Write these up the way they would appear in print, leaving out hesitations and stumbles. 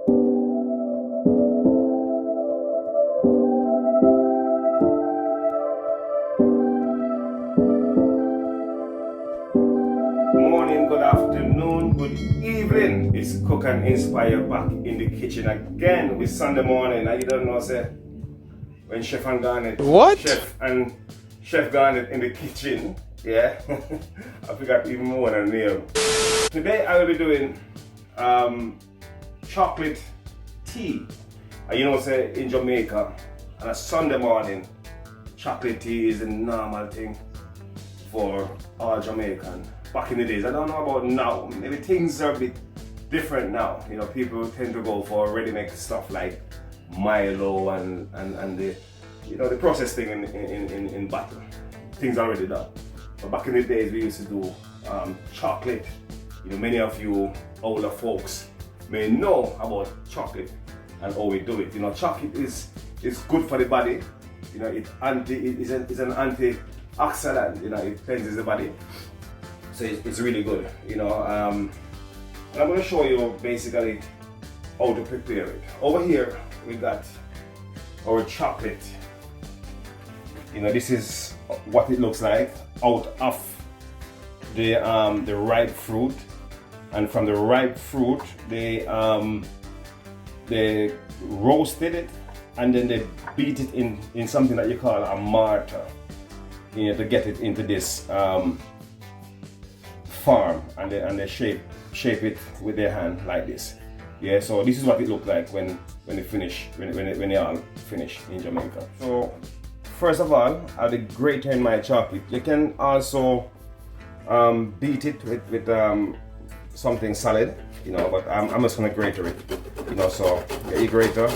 Morning, good afternoon, good evening. It's Cook and Inspire back in the kitchen again. It's Sunday morning. I don't know, say, when Chef and Garnet. What? Chef Garnet in the kitchen. Yeah, I forgot even more than name. Today I will be doing chocolate tea. You know, say in Jamaica on a Sunday morning, chocolate tea is a normal thing for all Jamaican. Back in the days, I don't know about now. Maybe things are a bit different now. You know, people tend to go for ready-made stuff like Milo and the, you know, the processed thing in butter. Things already done. But back in the days, we used to do chocolate. You know, many of you older folks may know about chocolate and how we do it. You know, chocolate is good for the body. You know, it's an antioxidant. You know, it cleanses the body. So it's really good, you know. And I'm going to show you basically how to prepare it. Over here we got our chocolate. You know, this is what it looks like out of the ripe fruit, and from the ripe fruit they roasted it and then they beat it in something that you call a mortar, you know, to get it into this form, and they shape it with their hand like this. Yeah, so this is what it looked like when they all finish in Jamaica. So first of all, I'll grate in my chocolate. You can also beat it with something solid, you know, but I'm just gonna grate it, you know. So get your grater,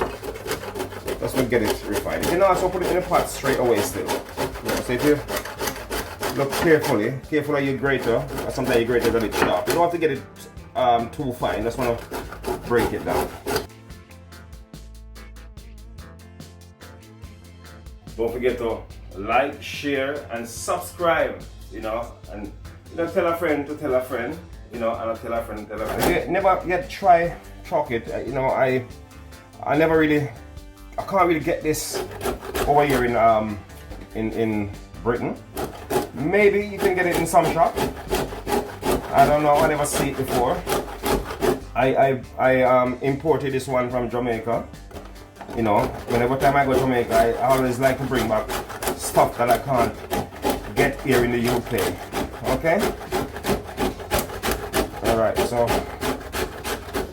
that's gonna get it refined. You can also put it in a pot straight away still. You know, so if you look careful of your grater. Sometimes your grater is a bit sharp. You don't have to get it too fine. You just want to break it down. Don't forget to like, share, and subscribe. You know, and you know, tell a friend to tell a friend. You know, and tell a friend to tell a friend. If you never yet try chocolate, you know, I can't really get this over here in Britain. Maybe you can get it in some shop. I don't know, I never see it before. I imported this one from Jamaica. You know, whenever time I go to Jamaica, I always like to bring back stuff that I can't get here in the UK. Okay? Alright, so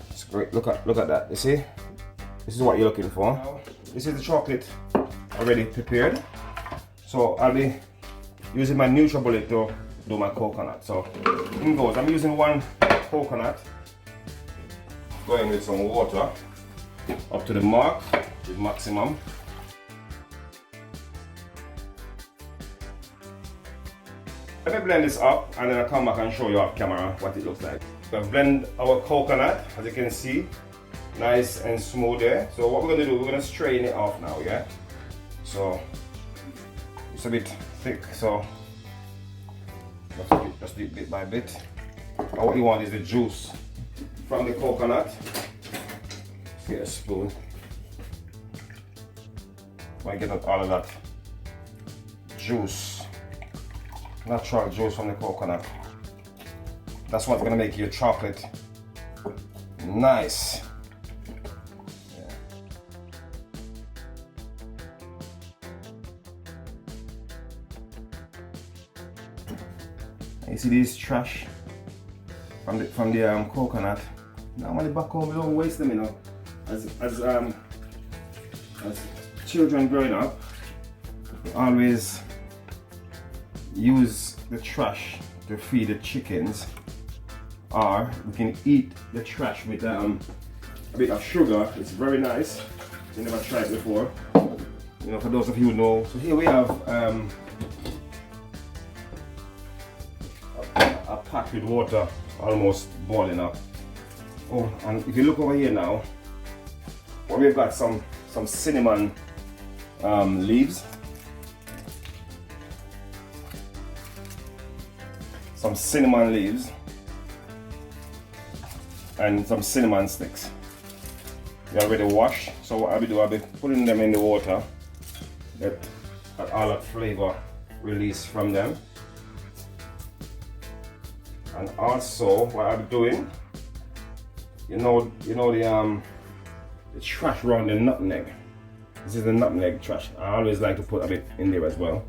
it's great. Look at that. You see? This is what you're looking for. This is the chocolate already prepared. So I'll be using my NutriBullet to do my coconut. So in goes. I'm using one coconut, going with some water up to the mark, the maximum. Let me blend this up and then I'll come back and show you off camera what it looks like. We'll blend our coconut, as you can see, nice and smooth there. So what we're going to do, we're going to strain it off now, yeah? So it's a bit thick, so just do it bit by bit. And what you want is the juice from the coconut. Get a spoon. Want to get out all of that juice, natural juice from the coconut. That's what's gonna make your chocolate nice. You see these trash from the coconut. Normally back home we don't waste them, you know. As children growing up, we always use the trash to feed the chickens, or we can eat the trash with a bit of sugar. It's very nice. You never tried it before. You know, for those of you who know. So here we have a pot with water almost boiling up. Oh, and if you look over here now, well, we've got some cinnamon leaves, and some cinnamon sticks. They're already washed. So what I'll be doing, I'll be putting them in the water. Let all that flavor release from them. And also what I'll be doing, you know the trash around the nutmeg. This is the nutmeg trash. I always like to put a bit in there as well,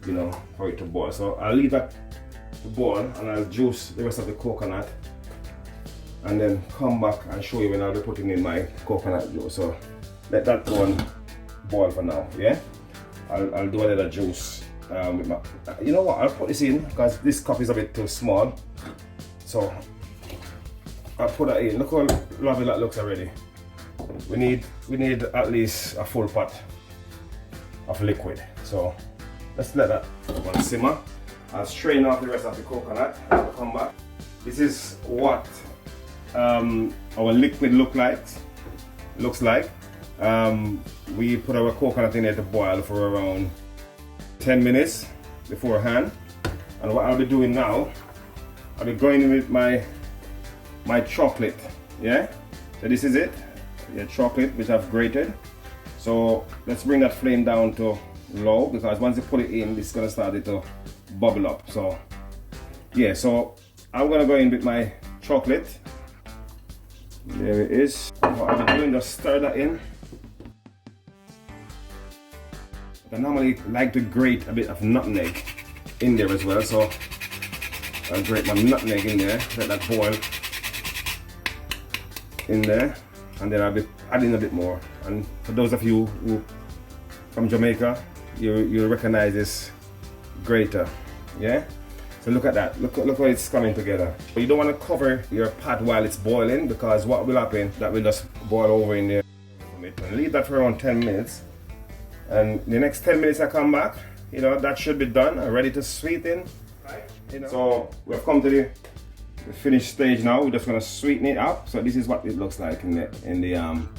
you know, for it to boil. So I'll leave that to boil and I'll juice the rest of the coconut and then come back and show you when I'll be putting in my coconut juice. So let that go and boil for now, yeah? I'll do a little juice with my, you know what, I'll put this in because this cup is a bit too small. So I'll put that in. Look how lovely that looks already. We need at least a full pot of liquid. So let's let that one simmer. I'll strain off the rest of the coconut and I'll come back. This is what our liquid looks like. We put our coconut in there to boil for around 10 minutes beforehand. And what I'll be doing now, I'll be going in with my chocolate, yeah? So this is it, your chocolate which I've grated. So let's bring that flame down to low because once you put it in, it's gonna start it to bubble up. So yeah, so I'm gonna go in with my chocolate. There it is. What I'll be doing, just stir that in. I normally like to grate a bit of nutmeg in there as well, so I'll grate my nutmeg in there, let that boil in there, and then I'll be adding a bit more. And for those of you who from Jamaica, you recognize this grater, yeah? So look at that, look how it's coming together. You don't want to cover your pot while it's boiling because what will happen, that will just boil over in there. And leave that for around 10 minutes. And the next 10 minutes I come back, you know, that should be done and ready to sweeten. Right? You know. So we've come to the finished stage now. We're just gonna sweeten it up. So this is what it looks like in the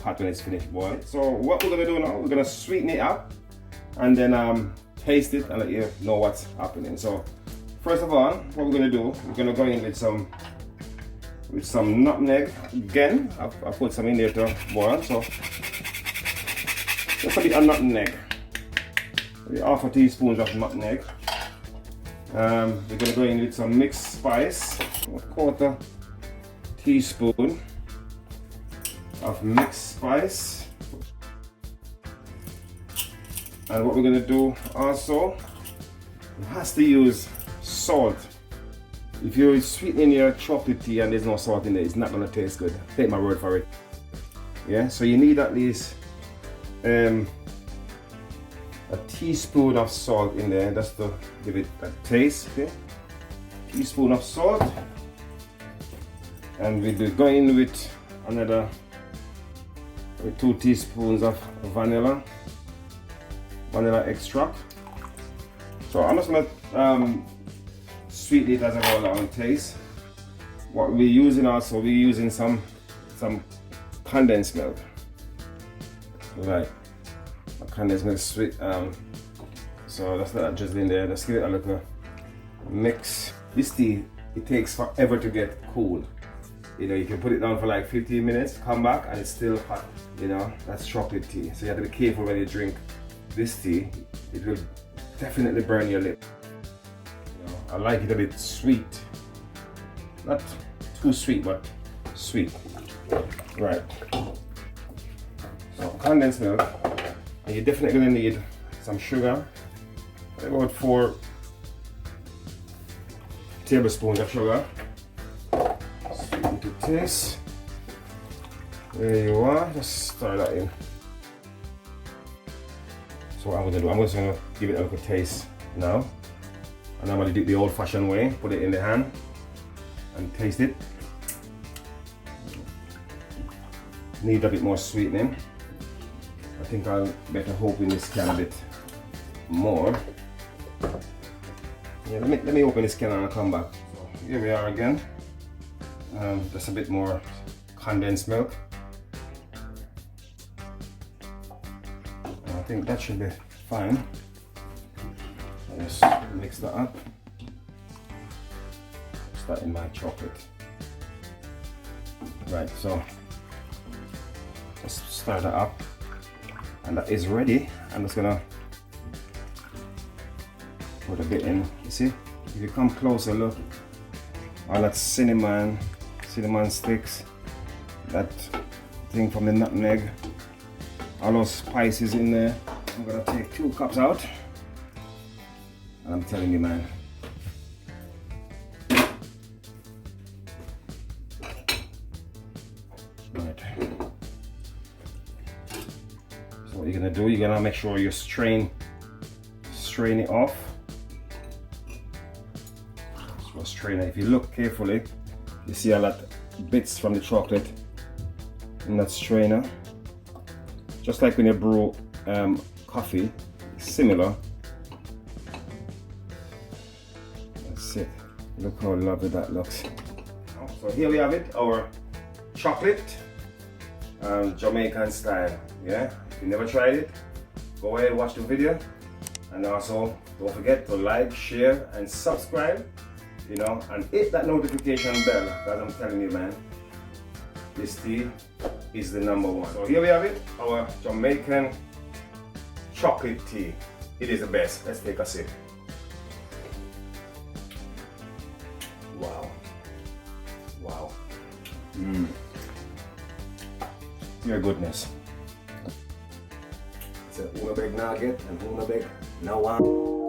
pot when it's finished boiling. So what we're gonna do now, we're gonna sweeten it up and then taste it and let you know what's happening. So first of all, what we're gonna do, we're gonna go in with some nutmeg. Again, I put some in there to boil. So just a bit of nutmeg. Half a teaspoon of nutmeg. We're gonna go in with some mixed spice. A quarter teaspoon of mixed spice. And what we're gonna do also, it has to use salt. If you're sweetening your chocolate tea and there's no salt in there, it's not gonna taste good. Take my word for it. Yeah, so you need at least a teaspoon of salt in there just to give it a taste. Okay, teaspoon of salt, and we'll be going with another 2 teaspoons of vanilla extract. So I'm just gonna sweeten it as I go along and taste. What we're using also, we're using some condensed milk. Right, condensed milk sweet. So that's that just in there. Let's give it a little mix. This tea, it takes forever to get cool. You know, you can put it down for like 15 minutes, come back and it's still hot. You know, that's chocolate tea. So you have to be careful when you drink this tea. It will definitely burn your lip. You know, I like it a bit sweet. Not too sweet, but sweet. Right. So condensed milk, and you're definitely gonna need some sugar. About 4 tablespoons of sugar. Sweeten to taste. There you are. Just stir that in. So what I'm gonna do, I'm just gonna give it a little taste now, and I'm gonna do it the old-fashioned way. Put it in the hand and taste it. Need a bit more sweetening. I think I'll better open this can a bit more. Yeah, let me open this can and I'll come back. So here we are again. Just a bit more condensed milk. I think that should be fine. Just mix that up. Start in my chocolate. Right, so Let's stir that up. And that is ready. I'm just gonna put a bit in. You see? If you come closer, look. All that cinnamon sticks, that thing from the nutmeg, all those spices in there. I'm gonna take 2 cups out. And I'm telling you, man. Right. So what you're gonna do, you're gonna make sure you strain it off. So strain it. If you look carefully, you see a lot bits from the chocolate in that strainer. Just like when you brew coffee, similar. That's it. Look how lovely that looks. So here we have it, our chocolate Jamaican style. Yeah, if you never tried it, go ahead and watch the video, and also don't forget to like, share, and subscribe. You know, and hit that notification bell, because I'm telling you, man, this tea is the #1. So here we have it, our Jamaican chocolate tea. It is the best. Let's take a sip. Wow. Wow. Your goodness. It's a Unabeg nugget and Unabeg now one.